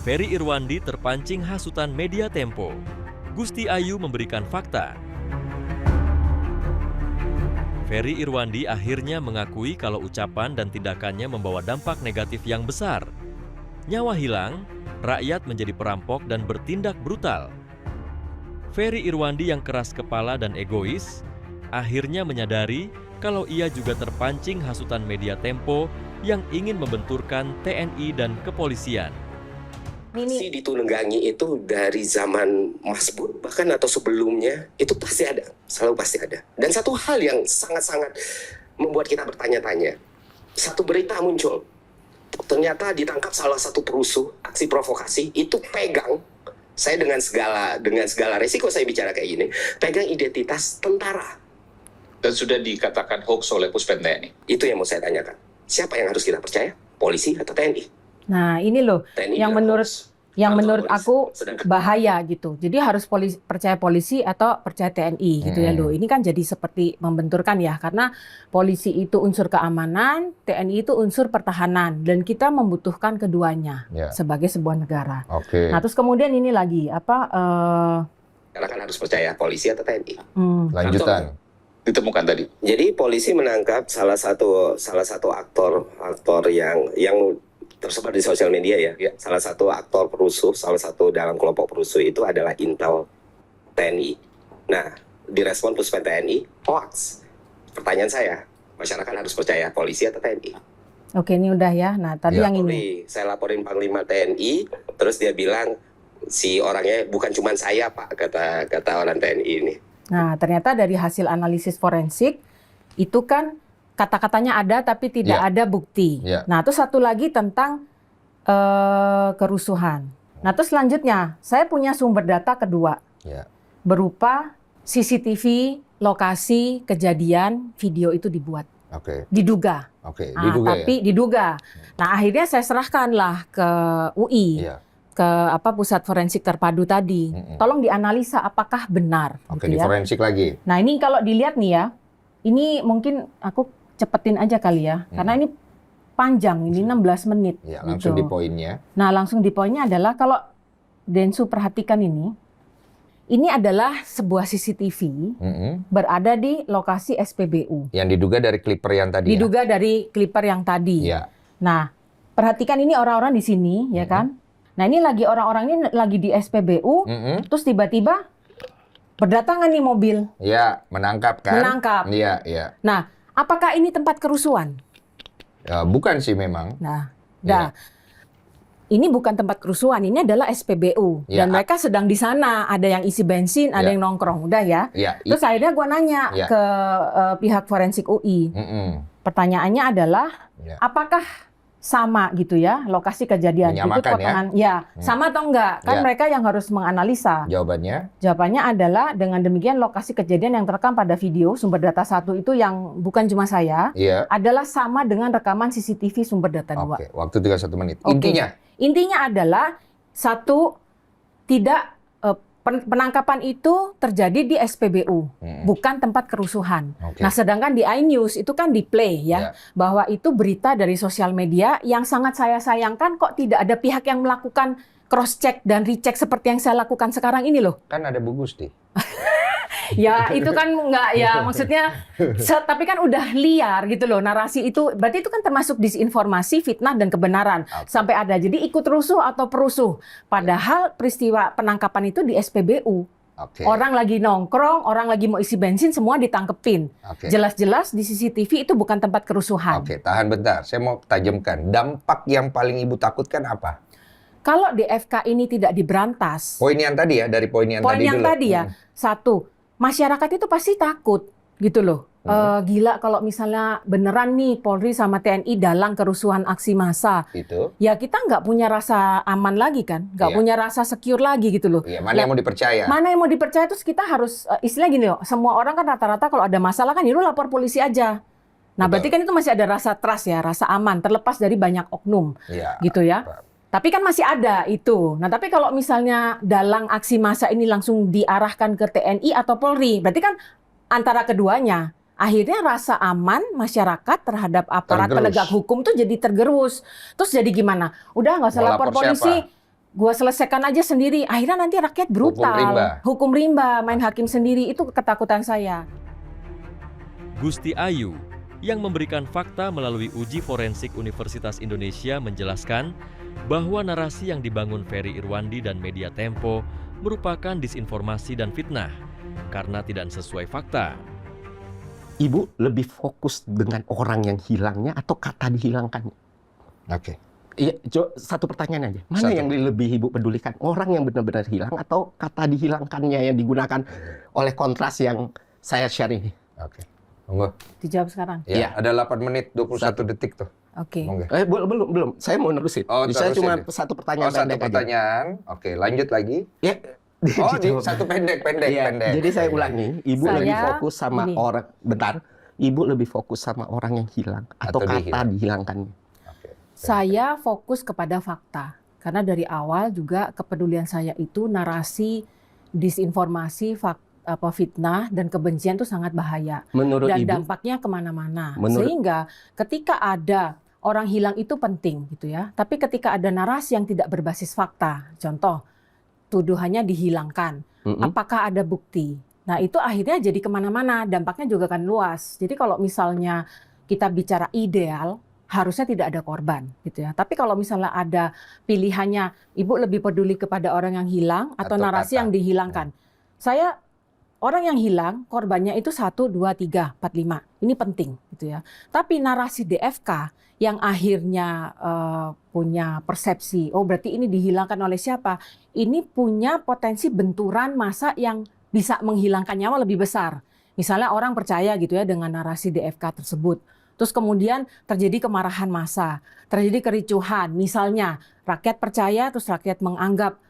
Ferry Irwandi terpancing hasutan media Tempo. Gusti Ayu memberikan fakta. Ferry Irwandi akhirnya mengakui kalau ucapan dan tindakannya membawa dampak negatif yang besar. Nyawa hilang, rakyat menjadi perampok dan bertindak brutal. Ferry Irwandi yang keras kepala dan egois, akhirnya menyadari kalau ia juga terpancing hasutan media Tempo yang ingin membenturkan TNI dan kepolisian. Aksi ditunggangi itu dari zaman Mas Bun bahkan atau sebelumnya itu pasti ada, selalu pasti ada. Dan satu hal yang sangat-sangat membuat kita bertanya-tanya, satu berita muncul, ternyata ditangkap salah satu perusuh aksi provokasi itu pegang, saya dengan segala resiko saya bicara kayak gini, pegang identitas tentara. Dan sudah dikatakan hoax oleh Puspen TNI. Itu yang mau saya tanyakan. Siapa yang harus kita percaya? Polisi atau TNI? Nah, ini loh TNI yang menurut aku sedangkan bahaya gitu. Jadi harus percaya polisi atau percaya TNI gitu ya loh. Ini kan jadi seperti membenturkan ya, karena polisi itu unsur keamanan, TNI itu unsur pertahanan, dan kita membutuhkan keduanya sebagai sebuah negara. Nah, terus kemudian ini lagi karena kan harus percaya polisi atau TNI. Lanjutan. Ditemukan tadi. Jadi polisi menangkap salah satu aktor yang tersebar di sosial media ya. Salah satu aktor perusuh, salah satu dalam kelompok perusuh itu adalah Intel TNI. Nah, direspon Puspen TNI, hoax. Pertanyaan saya, masyarakat harus percaya polisi atau TNI? Oke, ini udah ya. Nah, tadi yang ini. Saya laporin Panglima TNI, terus dia bilang si orangnya bukan cuma saya Pak, kata orang TNI ini. Nah, ternyata dari hasil analisis forensik itu kan kata-katanya ada tapi tidak ada bukti. Nah, terus satu lagi tentang kerusuhan. Nah, terus selanjutnya saya punya sumber data kedua berupa CCTV lokasi kejadian video itu dibuat. Diduga. Diduga. Nah, akhirnya saya serahkanlah ke UI. Ke pusat forensik terpadu tadi. Tolong dianalisa apakah benar. Di forensik lagi. Nah, ini kalau dilihat nih ya, ini mungkin aku cepetin aja kali ya, karena ini panjang, ini 16 menit. Ya, langsung gitu. di poinnya. Nah, langsung di poinnya adalah kalau Densu perhatikan ini adalah sebuah CCTV berada di lokasi SPBU. Yang diduga dari clipper yang tadi. Diduga dari clipper yang tadi. Nah, perhatikan ini orang-orang di sini, ya kan? Nah, ini lagi orang-orang ini lagi di SPBU, terus tiba-tiba berdatangan nih mobil. Iya, menangkap kan? Menangkap. Iya. Nah, apakah ini tempat kerusuhan? Bukan sih memang. Nah, ini bukan tempat kerusuhan, ini adalah SPBU. Dan mereka sedang di sana, ada yang isi bensin, ada yang nongkrong, udah ya. Terus akhirnya gue nanya ke pihak forensik UI. Pertanyaannya adalah, apakah sama gitu ya lokasi kejadian? Menyamakan itu potongan, sama atau enggak? Kan mereka yang harus menganalisa. Jawabannya adalah dengan demikian lokasi kejadian yang terekam pada video sumber data 1 itu yang bukan cuma saya, adalah sama dengan rekaman CCTV sumber data 2. Waktu 31 menit. Intinya adalah satu, tidak penangkapan itu terjadi di SPBU, bukan tempat kerusuhan. Nah, sedangkan di iNews itu kan di play ya, bahwa itu berita dari sosial media yang sangat saya sayangkan kok tidak ada pihak yang melakukan cross check dan recheck seperti yang saya lakukan sekarang ini loh. Kan ada Bu Gusti. Ya, itu kan enggak ya, maksudnya tapi kan udah liar gitu loh narasi itu. Berarti itu kan termasuk disinformasi, fitnah dan kebenaran. Sampai ada jadi ikut rusuh atau perusuh. Padahal peristiwa penangkapan itu di SPBU. Orang lagi nongkrong, orang lagi mau isi bensin, semua ditangkepin. Jelas-jelas di CCTV itu bukan tempat kerusuhan. Tahan bentar. Saya mau tajamkan. Dampak yang paling Ibu takutkan apa? Kalau DFK ini tidak diberantas. Poin yang tadi ya, dari poin yang tadi dulu. Satu, masyarakat itu pasti takut gitu loh. Gila kalau misalnya beneran nih Polri sama TNI dalang kerusuhan aksi massa. Ya kita nggak punya rasa aman lagi kan, nggak punya rasa secure lagi gitu loh. Mana yang mau dipercaya? Mana yang mau dipercaya, terus kita harus istilah gini loh, semua orang kan rata-rata kalau ada masalah kan, lu lapor polisi aja. Nah, berarti kan itu masih ada rasa trust ya, rasa aman, terlepas dari banyak oknum gitu ya. Tapi kan masih ada itu. Nah, tapi kalau misalnya dalang aksi massa ini langsung diarahkan ke TNI atau Polri, berarti kan antara keduanya. Akhirnya rasa aman masyarakat terhadap aparat penegak hukum tuh jadi tergerus. Terus jadi gimana? Udah nggak usah lapor polisi. gua selesaikan aja sendiri. Akhirnya nanti rakyat brutal. Hukum rimba, main hakim sendiri, itu ketakutan saya. Gusti Ayu yang memberikan fakta melalui uji forensik Universitas Indonesia menjelaskan bahwa narasi yang dibangun Ferry Irwandi dan media Tempo merupakan disinformasi dan fitnah karena tidak sesuai fakta. Ibu lebih fokus dengan orang yang hilangnya atau kata dihilangkannya? Oke. Iya, satu pertanyaan aja. Mana yang lebih Ibu pedulikan? Orang yang benar-benar hilang atau kata dihilangkannya yang digunakan oleh kontras yang saya share ini? Oke. Monggo. Dijawab sekarang. Ya, ada 8 menit 21 detik tuh. Oke. Belum. Saya mau nerusin. Saya cuma satu pertanyaan satu pertanyaan. Oke, lanjut lagi. Ya. Satu pendek. Jadi saya ulangi, Ibu Saya lebih fokus sama orang. Bentar. Ibu lebih fokus sama orang yang hilang atau kata dihilangkannya? Saya fokus kepada fakta. Karena dari awal juga kepedulian saya itu narasi, disinformasi, fitnah, dan kebencian itu sangat bahaya. Menurut dan Ibu, dampaknya kemana-mana. Sehingga ketika ada orang hilang itu penting gitu ya. Tapi ketika ada narasi yang tidak berbasis fakta, contoh tuduhannya dihilangkan, apakah ada bukti? Nah itu akhirnya jadi kemana-mana, dampaknya juga kan luas. Jadi kalau misalnya kita bicara ideal, harusnya tidak ada korban gitu ya. Tapi kalau misalnya ada pilihannya, Ibu lebih peduli kepada orang yang hilang atau narasi yang dihilangkan. Saya orang yang hilang, korbannya itu 1, 2, 3, 4, 5. Ini penting gitu ya. Tapi narasi DFK yang akhirnya punya persepsi, oh berarti ini dihilangkan oleh siapa? Ini punya potensi benturan massa yang bisa menghilangkan nyawa lebih besar. Misalnya orang percaya gitu ya dengan narasi DFK tersebut. Terus kemudian terjadi kemarahan massa, terjadi kericuhan. Misalnya rakyat percaya, terus rakyat menganggap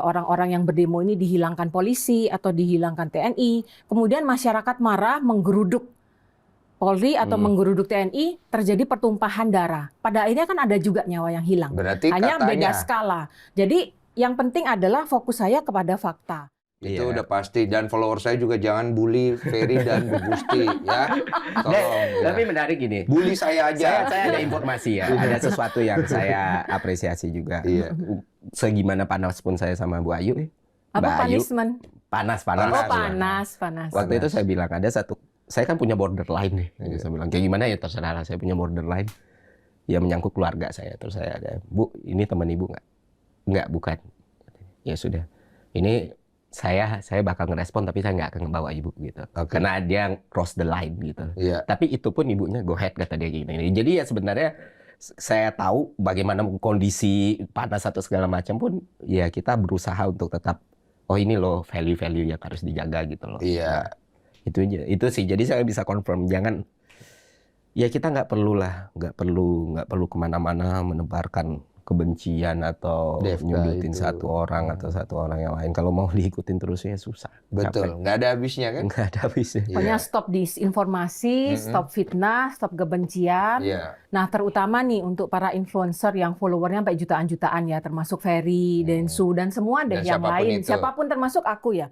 orang-orang yang berdemo ini dihilangkan polisi atau dihilangkan TNI. Kemudian masyarakat marah menggeruduk Polri atau menggeruduk TNI, terjadi pertumpahan darah. Pada akhirnya kan ada juga nyawa yang hilang. Berarti hanya katanya, beda skala. Jadi yang penting adalah fokus saya kepada fakta. Itu udah pasti, dan follower saya juga jangan bully Ferry dan Bu Gusti ya. Tolong. Tapi menarik gini. Bully saya aja. Saya ada informasi ya. Ada sesuatu yang saya apresiasi juga. Iya. Segimana panas pun saya sama Bu Ayu. Apa punishment? Panas. Oh panas. Waktu itu saya bilang ada satu. Saya kan punya borderline nih. Saya bilang kayak gimana ya terserah. Saya punya borderline. Ya menyangkut keluarga saya. Terus saya ada, Bu, ini teman Ibu nggak? Nggak, bukan. Ya sudah. Ini saya bakal ngerespon tapi saya nggak akan ngebawa ibu gitu. Karena dia cross the line gitu. Tapi itu pun ibunya go ahead kata dia gini. Jadi ya sebenarnya saya tahu bagaimana kondisi panas atau segala macam pun ya kita berusaha untuk tetap ini loh value-value yang harus dijaga gitu loh. Iya. Nah, itu aja. Itu sih. Jadi saya bisa confirm jangan ya kita nggak perlu kemana-mana menebarkan kebencian atau nyudutin satu orang atau satu orang yang lain. Kalau mau diikutin terus ya susah. Betul, nggak ada habisnya kan? Nggak ada habisnya. Pokoknya stop disinformasi, stop fitnah, stop kebencian. Nah terutama nih untuk para influencer yang followernya sampai jutaan-jutaan ya, termasuk Ferry, Densu, dan semua deh yang lain. Siapapun termasuk aku ya.